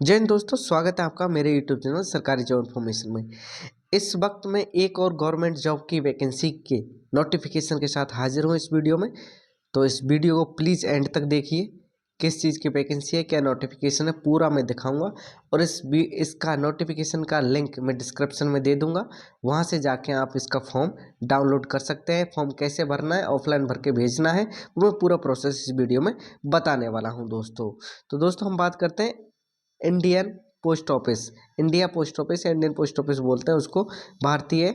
जय हिंद दोस्तों, स्वागत है आपका मेरे यूट्यूब चैनल सरकारी जॉब इन्फॉर्मेशन में। इस वक्त मैं एक और गवर्नमेंट जॉब की वैकेंसी के नोटिफिकेशन के साथ हाजिर हूँ इस वीडियो में। तो इस वीडियो को प्लीज़ एंड तक देखिए। किस चीज़ की वैकेंसी है, क्या नोटिफिकेशन है, पूरा मैं दिखाऊंगा। और इसका नोटिफिकेशन का लिंक मैं डिस्क्रिप्शन में दे दूंगा। वहाँ से जाके आप इसका फॉर्म डाउनलोड कर सकते हैं। फॉर्म कैसे भरना है, ऑफलाइन भर के भेजना है, वो मैं पूरा प्रोसेस इस वीडियो में बताने वाला हूँ दोस्तों। तो दोस्तों हम बात करते हैं Indian post office. India post office या इंडियन पोस्ट ऑफिस बोलते हैं उसको, भारतीय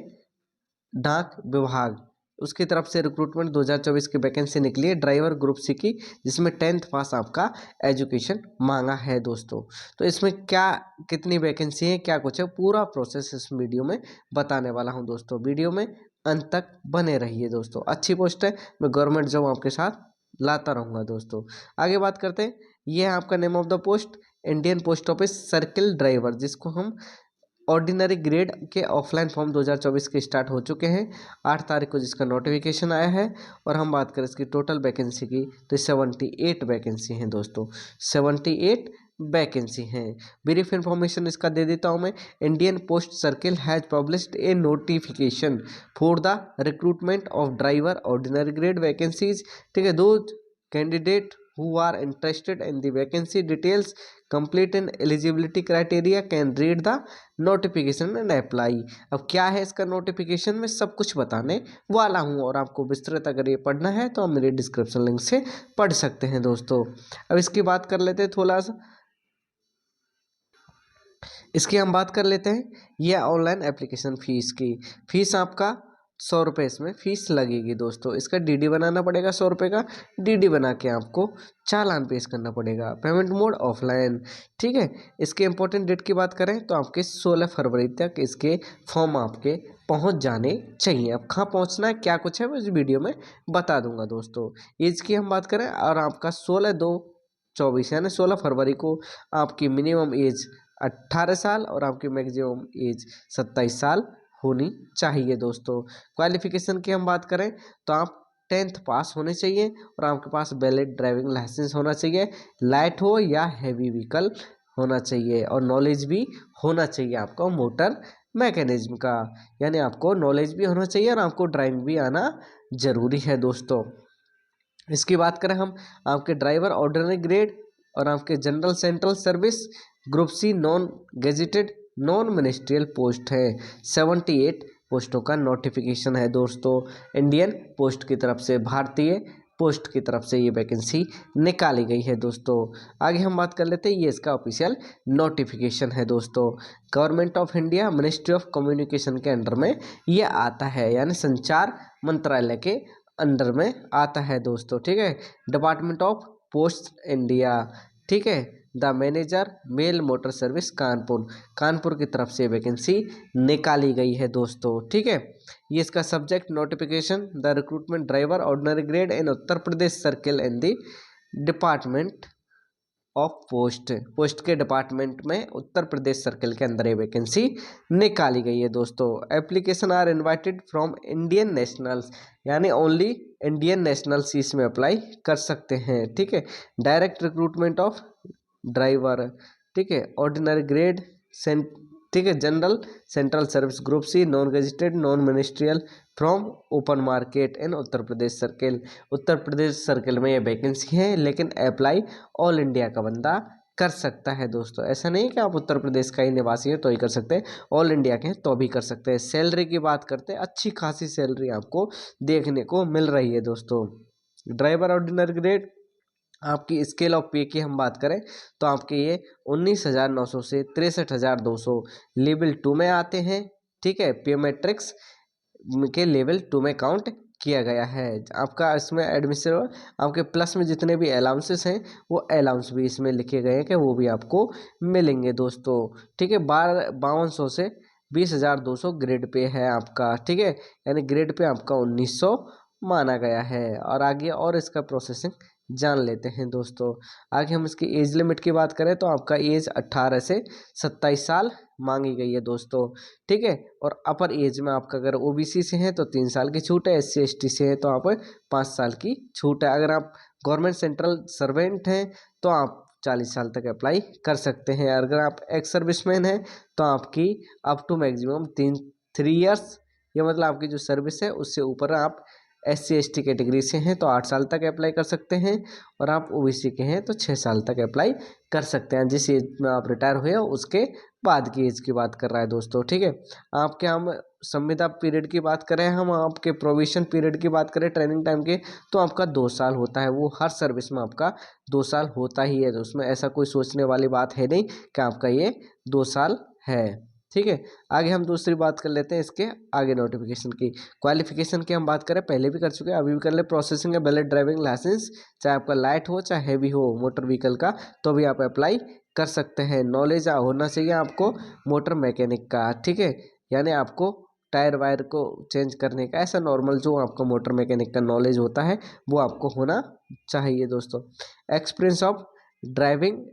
डाक विभाग। उसकी तरफ से रिक्रूटमेंट 2024 की वैकेंसी निकली है ड्राइवर ग्रुप सी की, जिसमें 10th पास आपका एजुकेशन मांगा है दोस्तों। तो इसमें क्या कितनी वैकेंसी है, क्या कुछ है, पूरा प्रोसेस इस वीडियो में बताने वाला हूं दोस्तों। वीडियो में अंत तक बने रहिए दोस्तों। अच्छी पोस्ट है, मैं गवर्नमेंट जॉब आपके साथ लाता रहूँगा दोस्तों। आगे बात करते हैं। ये है आपका name of the post, Indian post office circle driver, जिसको हम ऑर्डिनरी ग्रेड के ऑफलाइन फॉर्म 2024 के स्टार्ट हो चुके हैं। 8 तारीख को जिसका नोटिफिकेशन आया है। और हम बात करें इसकी टोटल वैकेंसी की तो 78 वैकेंसी हैं दोस्तों। 78 वैकेंसी हैं। ब्रीफ इंफॉर्मेशन इसका दे देता हूं मैं। Indian post circle has published A notification for the recruitment of driver ordinary grade vacancies. ठीक है, दो candidate who are interested in the vacancy details, complete and eligibility criteria can read the notification and apply। अब क्या है इसका notification में सब कुछ बताने वाला हूँ, और आपको विस्तृत अगर ये पढ़ना है तो आप मेरे डिस्क्रिप्शन लिंक से पढ़ सकते हैं दोस्तों। अब इसकी बात कर लेते हैं थोड़ा सा। इसकी हम बात कर लेते हैं। यह ऑनलाइन एप्लीकेशन फीस की फीस आपका 100 रुपये इसमें फीस लगेगी दोस्तों। इसका डीडी बनाना पड़ेगा, 100 रुपये का डीडी बना के आपको चालान पेश करना पड़ेगा। Payment mode offline. ठीक है, इसके इंपॉर्टेंट डेट की बात करें तो आपके 16 फरवरी तक इसके फॉर्म आपके पहुंच जाने चाहिए। अब कहाँ पहुंचना है, क्या कुछ है, वो इस वीडियो में बता दूंगा दोस्तों। एज की हम बात करें और आपका 16/2/24 यानी 16 फरवरी को आपकी मिनिमम एज 18 साल और आपकी मैक्सिमम एज 27 साल होनी चाहिए दोस्तों। क्वालिफिकेशन की हम बात करें तो आप 10th पास होने चाहिए और आपके पास वैलिड ड्राइविंग लाइसेंस होना चाहिए। लाइट हो या हैवी व्हीकल होना चाहिए, और नॉलेज भी होना चाहिए आपको मोटर मैकेनिज्म का, यानी आपको नॉलेज भी होना चाहिए और आपको ड्राइविंग भी आना जरूरी है दोस्तों। इसकी बात करें हम, आपके ड्राइवर ऑर्डिनरी ग्रेड और आपके general central service group C non gazetted non ministerial post है। 78 पोस्टों का नोटिफिकेशन है दोस्तों। इंडियन पोस्ट की तरफ से, भारतीय पोस्ट की तरफ से ये वैकेंसी निकाली गई है दोस्तों। आगे हम बात कर लेते हैं, ये इसका ऑफिशियल नोटिफिकेशन है दोस्तों। Government of India ministry of communication के अंडर में ये आता है, यानी संचार मंत्रालय के अंडर में आता है दोस्तों। ठीक है, डिपार्टमेंट ऑफ पोस्ट इंडिया। ठीक है, the manager mail motor service Kanpur, Kanpur की तरफ से वैकेंसी निकाली गई है दोस्तों। ठीक है, ये इसका subject notification the recruitment driver ordinary grade in Uttar Pradesh circle in the department of post, post के डिपार्टमेंट में उत्तर प्रदेश सर्किल के अंदर ये वैकेंसी निकाली गई है दोस्तों। Application are invited from Indian nationals, यानी ओनली इंडियन नेशनल्स इसमें अप्लाई कर सकते हैं। ठीक है, डायरेक्ट रिक्रूटमेंट ऑफ ड्राइवर। ठीक है, ऑर्डिनरी ग्रेड ठीक है, general central service group C non gazetted non ministerial from open market in Uttar Pradesh circle. Uttar Pradesh circle में ये वैकेंसी है, लेकिन अप्लाई ऑल इंडिया का बंदा कर सकता है दोस्तों। ऐसा नहीं है कि आप उत्तर प्रदेश का ही निवासी हैं तो ही कर सकते हैं, ऑल इंडिया के हैं तो भी कर सकते हैं। सैलरी की बात करते हैं, अच्छी खासी सैलरी आपको देखने को मिल रही है दोस्तों। ड्राइवर ऑर्डिनरी ग्रेड, आपकी स्केल ऑफ पे की हम बात करें तो आपके ये 19,900 से 63,200 लेवल 2 में आते हैं। ठीक है, पे मैट्रिक्स के लेवल 2 में काउंट किया गया है। आपका इसमें एडमिशन, आपके प्लस में जितने भी अलाउंसेस हैं वो अलाउंस भी इसमें लिखे गए हैं कि वो भी आपको मिलेंगे दोस्तों। ठीक है, 5200 से 20,200 ग्रेड पे है आपका। ठीक है, यानी ग्रेड पे आपका 1900 माना गया है। और आगे और इसका प्रोसेसिंग जान लेते हैं दोस्तों। आगे हम इसकी एज लिमिट की बात करें तो आपका एज 18 से 27 साल मांगी गई है दोस्तों। ठीक है, और अपर एज में आपका अगर ओबीसी से हैं तो 3 साल की छूट है, SC ST से हैं तो आप 5 साल की छूट है। अगर आप गवर्नमेंट सेंट्रल सर्वेंट हैं तो आप 40 साल तक अप्लाई कर सकते हैं। अगर आप एक्स सर्विसमैन हैं तो आपकी अप टू मैक्सिमम 3 ईयर्स, ये मतलब आपकी जो सर्विस है उससे ऊपर आप SC/ST कैटेगरी से हैं तो 8 साल तक अप्लाई कर सकते हैं, और आप OBC के हैं तो 6 साल तक अप्लाई कर सकते हैं। जिस एज में आप रिटायर हुए हो उसके बाद की एज की बात कर रहा है दोस्तों, ठीक है। आपके हम संविदा पीरियड की बात करें, हम आपके प्रोविशन पीरियड की बात करें ट्रेनिंग टाइम के, तो आपका 2 साल होता है। वो हर सर्विस में आपका 2 साल होता ही है, तो उसमें ऐसा कोई सोचने वाली बात है नहीं कि आपका ये 2 साल है, ठीक है। आगे हम दूसरी बात कर लेते हैं इसके आगे नोटिफिकेशन की। क्वालिफिकेशन की हम बात करें, पहले भी कर चुके हैं, अभी भी कर ले। प्रोसेसिंग है वैलिड ड्राइविंग लाइसेंस, चाहे आपका लाइट हो चाहे हैवी हो मोटर व्हीकल का, तो भी आप अप्लाई कर सकते हैं। नॉलेज होना चाहिए आपको मोटर मैकेनिक का, ठीक है, यानी आपको टायर वायर को चेंज करने का, ऐसा नॉर्मल जो आपका मोटर मैकेनिक का नॉलेज होता है वो आपको होना चाहिए दोस्तों। Experience of driving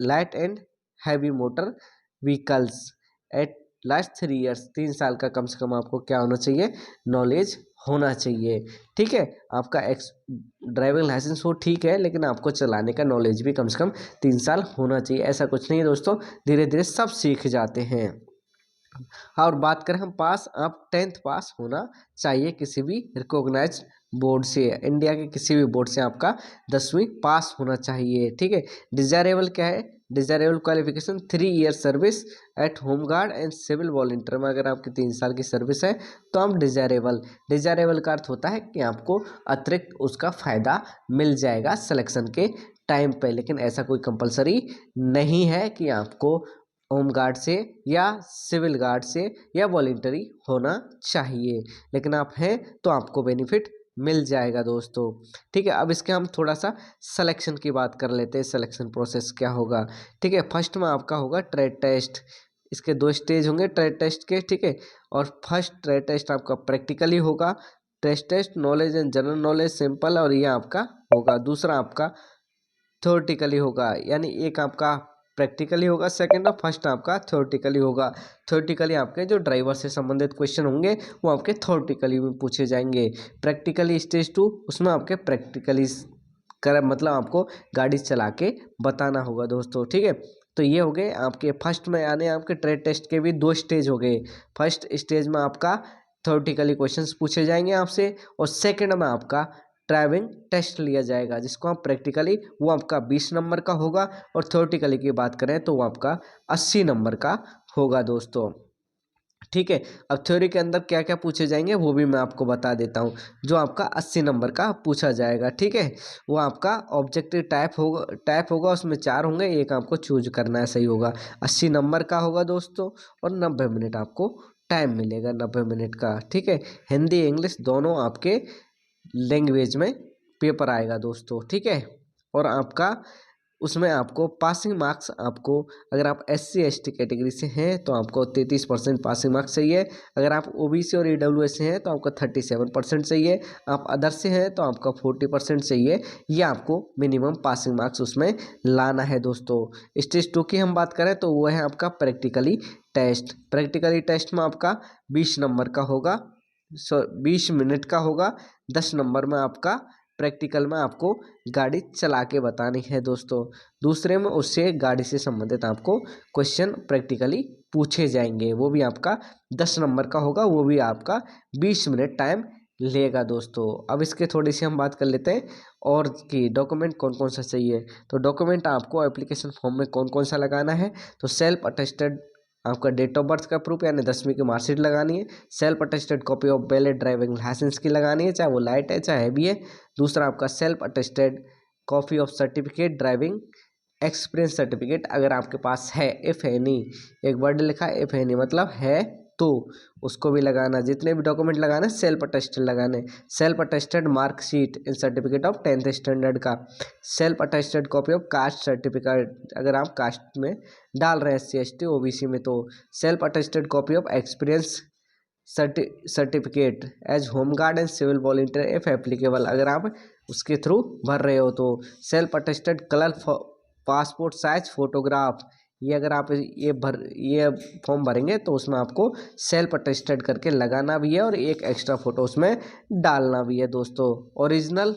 light and heavy motor vehicles at last 3 years, 3 साल का कम से कम आपको क्या होना चाहिए, नॉलेज होना चाहिए, ठीक है। आपका ड्राइविंग लाइसेंस हो ठीक है, लेकिन आपको चलाने का नॉलेज भी कम से कम 3 साल होना चाहिए। ऐसा कुछ नहीं है दोस्तों, धीरे धीरे सब सीख जाते हैं। और बात करें हम पास, आप 10th पास होना चाहिए किसी भी रिकॉग्नाइज बोर्ड से, इंडिया के किसी भी बोर्ड से आपका 10वीं पास होना चाहिए, ठीक है। डिजायरेबल क्या है, desirable qualification 3 year service at home guard and civil volunteer में, अगर आपकी 3 साल की सर्विस है तो आप डिजायरेबल का अर्थ होता है कि आपको अतिरिक्त उसका फ़ायदा मिल जाएगा सिलेक्शन के टाइम पे, लेकिन ऐसा कोई कंपलसरी नहीं है कि आपको होम गार्ड से या सिविल गार्ड से या वॉलंटरी होना चाहिए, लेकिन आप हैं तो आपको बेनिफिट मिल जाएगा दोस्तों, ठीक है। अब इसके हम थोड़ा सा सिलेक्शन की बात कर लेते हैं, सिलेक्शन प्रोसेस क्या होगा, ठीक है। फर्स्ट में आपका होगा ट्रेड टेस्ट, इसके 2 स्टेज होंगे ट्रेड टेस्ट के, ठीक है। और फर्स्ट ट्रेड टेस्ट आपका प्रैक्टिकली होगा, test knowledge and general knowledge simple, और ये आपका होगा। दूसरा आपका थ्योरेटिकली होगा, यानी एक आपका प्रैक्टिकली होगा सेकंड, और फर्स्ट आपका थ्योरेटिकली होगा। थ्योरेटिकली आपके जो ड्राइवर से संबंधित क्वेश्चन होंगे वो आपके थ्योरेटिकली में पूछे जाएंगे। प्रैक्टिकली स्टेज 2, उसमें आपके प्रैक्टिकली कर मतलब आपको गाड़ी चला के बताना होगा दोस्तों, ठीक है। तो ये हो गए आपके फर्स्ट में, यानी आपके ट्रेड टेस्ट के भी 2 स्टेज हो गए। फर्स्ट स्टेज में आपका थ्योरेटिकली क्वेश्चंस पूछे जाएंगे आपसे, और सेकंड में आपका ड्राइविंग टेस्ट लिया जाएगा, जिसको आप प्रैक्टिकली वो आपका 20 नंबर का होगा, और थ्योरेटिकली की बात करें तो वो आपका 80 नंबर का होगा दोस्तों, ठीक है। अब थ्योरी के अंदर क्या क्या पूछे जाएंगे वो भी मैं आपको बता देता हूँ। जो आपका 80 नंबर का पूछा जाएगा, ठीक है, वो आपका ऑब्जेक्टिव टाइप होगा, उसमें 4 होंगे, एक आपको चूज करना है, सही होगा। 80 नंबर का होगा दोस्तों, और 90 मिनट आपको टाइम मिलेगा, 90 मिनट का, ठीक है। हिंदी इंग्लिश दोनों आपके लैंग्वेज में पेपर आएगा दोस्तों, ठीक है। और आपका उसमें आपको पासिंग मार्क्स, आपको अगर आप SC/ST कैटेगरी से हैं तो आपको 33% पासिंग मार्क्स चाहिए, अगर आप OBC और EWS से हैं तो आपका 37% चाहिए, आप अदर से हैं तो आपका 40% चाहिए। ये आपको मिनिमम पासिंग मार्क्स उसमें लाना है दोस्तों। स्टेज 2 की हम बात करें तो वो है आपका प्रैक्टिकली टेस्ट में आपका 20 नंबर का होगा, 20 मिनट का होगा। 10 नंबर में आपका प्रैक्टिकल में आपको गाड़ी चला के बतानी है दोस्तों। दूसरे में उससे गाड़ी से संबंधित आपको क्वेश्चन प्रैक्टिकली पूछे जाएंगे, वो भी आपका 10 नंबर का होगा, वो भी आपका 20 मिनट टाइम लेगा दोस्तों। अब इसके थोड़ी सी हम बात कर लेते हैं और कि डॉक्यूमेंट कौन कौन सा चाहिए। तो डॉक्यूमेंट आपको एप्लीकेशन फॉर्म में कौन कौन सा लगाना है, तो सेल्फ अटेस्टेड आपका डेट ऑफ बर्थ का प्रूफ यानी 10वीं की मार्कशीट लगानी है। Self attested copy of valid driving licence की लगानी है, चाहे वो लाइट है चाहे हैवी है। दूसरा आपका self attested copy of certificate driving experience certificate अगर आपके पास है, इफ एनी, एक वर्ड लिखा है इफ एनी मतलब है तो उसको भी लगाना। जितने भी डॉक्यूमेंट लगाने सेल्फ अटेस्टेड लगाने। Self attested marksheet in certificate of 10th standard का। Self attested copy of caste certificate अगर आप कास्ट में डाल रहे हैं SC/ST OBC में, तो self attested copy of experience certificate as home guard and civil volunteer if applicable अगर आप उसके थ्रू भर रहे हो तो। Self attested colour passport size photograph, ये अगर आप ये फॉर्म भरेंगे तो उसमें आपको सेल्फ अटेस्टेड करके लगाना भी है और एक एक्स्ट्रा फोटो उसमें डालना भी है दोस्तों। ओरिजिनल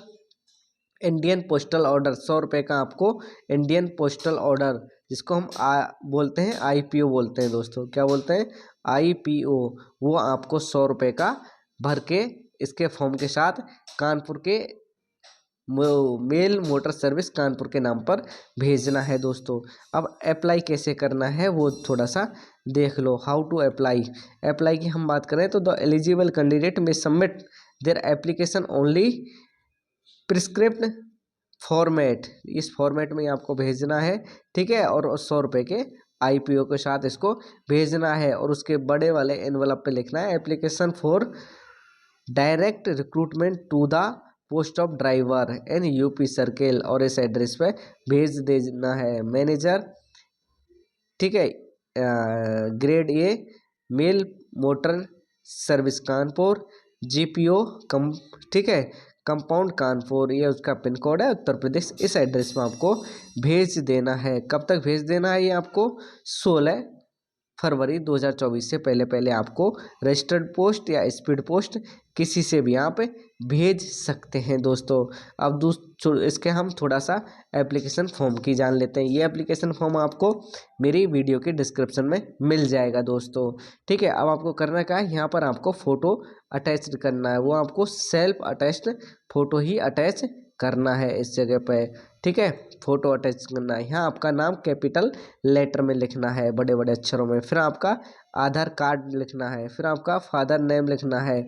इंडियन पोस्टल ऑर्डर 100 रुपये का आपको इंडियन पोस्टल ऑर्डर, जिसको हम बोलते हैं IPO बोलते हैं दोस्तों, क्या बोलते हैं IPO, वो आपको 100 रुपये का भर के इसके फॉर्म के साथ कानपुर के मेल मोटर सर्विस कानपुर के नाम पर भेजना है दोस्तों। अब अप्लाई कैसे करना है वो थोड़ा सा देख लो। हाउ टू अप्लाई की हम बात करें तो द एलिजिबल कैंडिडेट में submit their application only prescribed format, इस फॉर्मेट में आपको भेजना है, ठीक है। और 100 रुपये के IPO के साथ इसको भेजना है, और उसके बड़े वाले एनवलप पे लिखना है application for direct recruitment to the post of driver in UP circle, और इस एड्रेस पे भेज देना है। मैनेजर, ठीक है, grade A mail motor service Kanpur, GPO cum, ठीक है, कंपाउंड कानपुर, ये उसका पिन कोड है उत्तर प्रदेश। इस एड्रेस में आपको भेज देना है। कब तक भेज देना है ये आपको 16 फरवरी 2024 से पहले पहले आपको रजिस्टर्ड पोस्ट या स्पीड पोस्ट किसी से भी आप भेज सकते हैं दोस्तों। अब इसके हम थोड़ा सा एप्लीकेशन फॉर्म की जान लेते हैं। ये एप्लीकेशन फॉर्म आपको मेरी वीडियो के डिस्क्रिप्शन में मिल जाएगा दोस्तों, ठीक है। अब आपको करना क्या है, यहाँ पर आपको फ़ोटो अटैच करना है, वो आपको सेल्फ अटैच्ड फ़ोटो ही अटैच करना है इस जगह पे, ठीक है। फ़ोटो अटैच करना है, यहाँ आपका नाम कैपिटल लेटर में लिखना है, बड़े बड़े अक्षरों में, फिर आपका आधार कार्ड लिखना है, फिर आपका फादर नेम लिखना है,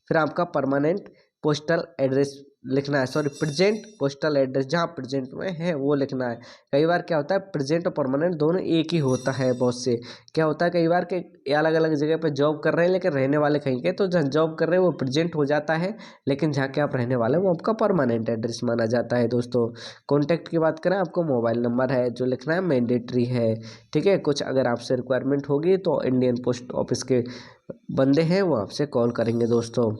फिर आपका परमानेंट पोस्टल एड्रेस लिखना है, सॉरी प्रेजेंट पोस्टल एड्रेस जहाँ प्रेजेंट में है वो लिखना है। कई बार क्या होता है प्रेजेंट और परमानेंट दोनों एक ही होता है, बहुत से क्या होता है कई बार के अलग अलग जगह पे जॉब कर रहे हैं लेकिन रहने वाले कहीं के, तो जहाँ जॉब कर रहे हैं वो प्रेजेंट हो जाता है, लेकिन जहाँ के आप रहने वाले हैं वो आपका परमानेंट एड्रेस माना जाता है दोस्तों। कॉन्टैक्ट की बात करें, आपको मोबाइल नंबर है जो लिखना है, मैंडेटरी है, ठीक है। कुछ अगर आपसे रिक्वायरमेंट होगी तो इंडियन पोस्ट ऑफिस के बंदे हैं वो आपसे कॉल करेंगे दोस्तों।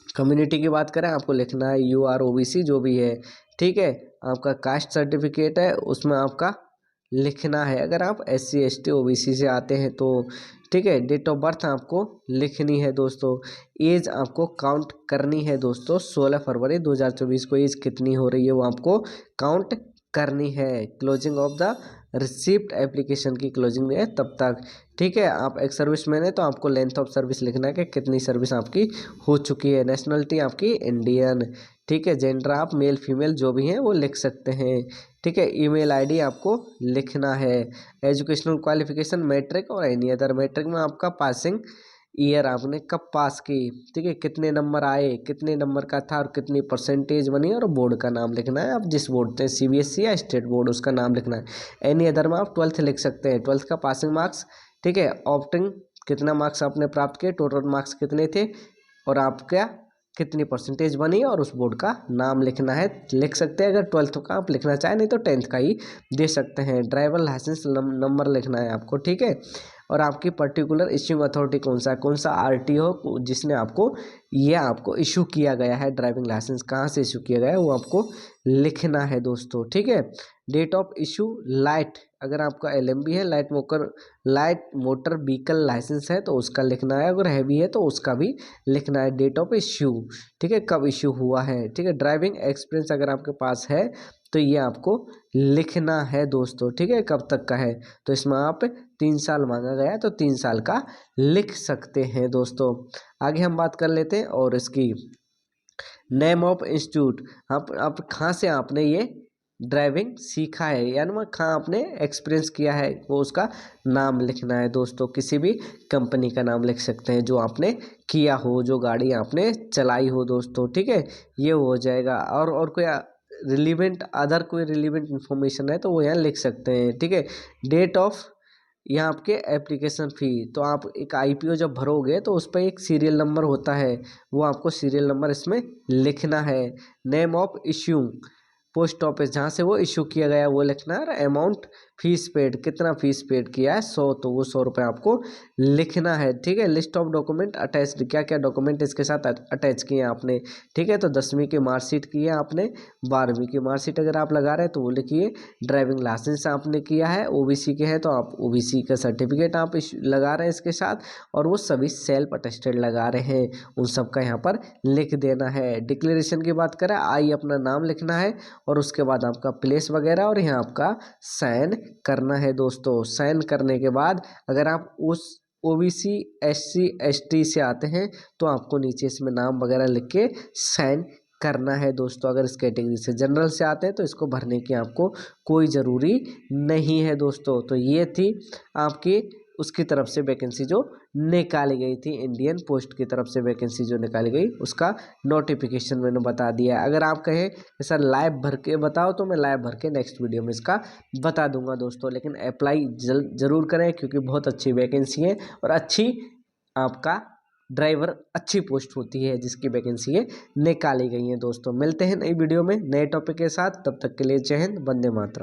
कम्युनिटी की बात करें, आपको लिखना है UR OBC जो भी है, ठीक है। आपका कास्ट सर्टिफिकेट है उसमें आपका लिखना है, अगर आप SC ST OBC से आते हैं तो, ठीक है। डेट ऑफ बर्थ आपको लिखनी है दोस्तों। एज आपको काउंट करनी है दोस्तों, 16 फरवरी 2024 को एज कितनी हो रही है वो आपको काउंट करनी है। Closing of the receipt application की क्लोजिंग है तब तक, ठीक है। आप एक सर्विसमैन है तो आपको लेंथ ऑफ सर्विस लिखना है कि कितनी सर्विस आपकी हो चुकी है। नेशनलिटी आपकी इंडियन, ठीक है। जेंडर आप मेल फीमेल जो भी हैं वो लिख सकते हैं, ठीक है। ईमेल ID आपको लिखना है। एजुकेशनल क्वालिफिकेशन मैट्रिक और एनी अदर, मैट्रिक में आपका पासिंग ईयर आपने कब पास की, ठीक है, कितने नंबर आए, कितने नंबर का था और कितनी परसेंटेज बनी, और बोर्ड का नाम लिखना है। आप जिस बोर्ड से CBSE या स्टेट बोर्ड उसका नाम लिखना है। एनी अदर में आप 12th लिख सकते हैं, 12th का पासिंग मार्क्स, ठीक है। ऑप्टिंग कितना मार्क्स आपने प्राप्त किए, टोटल मार्क्स कितने थे और आपका कितनी परसेंटेज बनी, और उस बोर्ड का नाम लिखना है, लिख सकते हैं। अगर 12th का आप लिखना चाहें, नहीं तो 10th का ही दे सकते हैं। ड्राइवर लाइसेंस नंबर लिखना है आपको, ठीक है। और आपकी पर्टिकुलर इश्यूइंग अथॉरिटी कौन सा RTO जिसने आपको इशू किया गया है, ड्राइविंग लाइसेंस कहाँ से इशू किया गया है वो आपको लिखना है दोस्तों, ठीक है। डेट ऑफ इशू लाइट, अगर आपका LMB है लाइट मोटर व्हीकल लाइसेंस है तो उसका लिखना है, अगर हैवी है तो उसका भी लिखना है। डेट ऑफ इशू, ठीक है, कब इशू हुआ है, ठीक है। ड्राइविंग एक्सपीरियंस अगर आपके पास है तो ये आपको लिखना है दोस्तों, ठीक है, कब तक का है। तो इसमें आप 3 साल मांगा गया है तो 3 साल का लिख सकते हैं दोस्तों। आगे हम बात कर लेते हैं और इसकी नेम ऑफ इंस्टीट्यूट, आप कहाँ से आपने ये ड्राइविंग सीखा है, यानी मैं कहाँ आपने एक्सपीरियंस किया है वो उसका नाम लिखना है दोस्तों। किसी भी कंपनी का नाम लिख सकते हैं जो आपने किया हो, जो गाड़ी आपने चलाई हो दोस्तों, ठीक है, ये हो जाएगा। और कोई कोई रिलीवेंट इन्फॉर्मेशन है तो वो यहाँ लिख सकते हैं, ठीक है। डेट ऑफ, यहाँ आपके एप्लीकेशन फ़ी, तो आप एक IPO जब भरोगे तो उस पर एक सीरियल नंबर होता है, वो आपको सीरियल नंबर इसमें लिखना है। Name of issue, post office जहाँ से वो इशू किया गया वो लिखना है, और अमाउंट फीस पेड, कितना फीस पेड किया है 100, तो वो 100 रुपये आपको लिखना है। ठीक है। लिस्ट ऑफ डॉक्यूमेंट अटैच्ड, क्या क्या डॉक्यूमेंट इसके साथ अटैच किए हैं आपने। ठीक है। तो 10वीं की मार्कशीट की है आपने, 12वीं की मार्कशीट अगर आप लगा रहे हैं तो वो लिखिए। ड्राइविंग लाइसेंस आपने किया है, ओबीसी के हैं तो आप ओबीसी का सर्टिफिकेट आप लगा रहे हैं इसके साथ, और वो सभी सेल्फ अटेस्टेड लगा रहे हैं, उन सब का यहाँ पर लिख देना है। डिक्लेरेशन की बात करें, आई अपना नाम लिखना है और उसके बाद आपका प्लेस वगैरह, और यहाँ आपका साइन करना है दोस्तों। साइन करने के बाद अगर आप उस ओबीसी एससी एसटी से आते हैं तो आपको नीचे इसमें नाम वगैरह लिख के साइन करना है दोस्तों। अगर इस कैटेगरी से जनरल से आते हैं तो इसको भरने की आपको कोई ज़रूरी नहीं है दोस्तों। तो ये थी आपकी उसकी तरफ से वैकेंसी जो निकाली गई थी, इंडियन पोस्ट की तरफ से वैकेंसी जो निकाली गई उसका नोटिफिकेशन मैंने बता दिया है। अगर आप कहें कि सर लाइव भर के बताओ तो मैं लाइव भर के नेक्स्ट वीडियो में इसका बता दूंगा दोस्तों, लेकिन अप्लाई ज़रूर करें क्योंकि बहुत अच्छी वैकेंसी है और अच्छी आपका ड्राइवर अच्छी पोस्ट होती है जिसकी वैकेंसी ये निकाली गई है दोस्तों। मिलते हैं नई वीडियो में नए टॉपिक के साथ, तब तक के लिए जय हिंद, वंदे मातरम।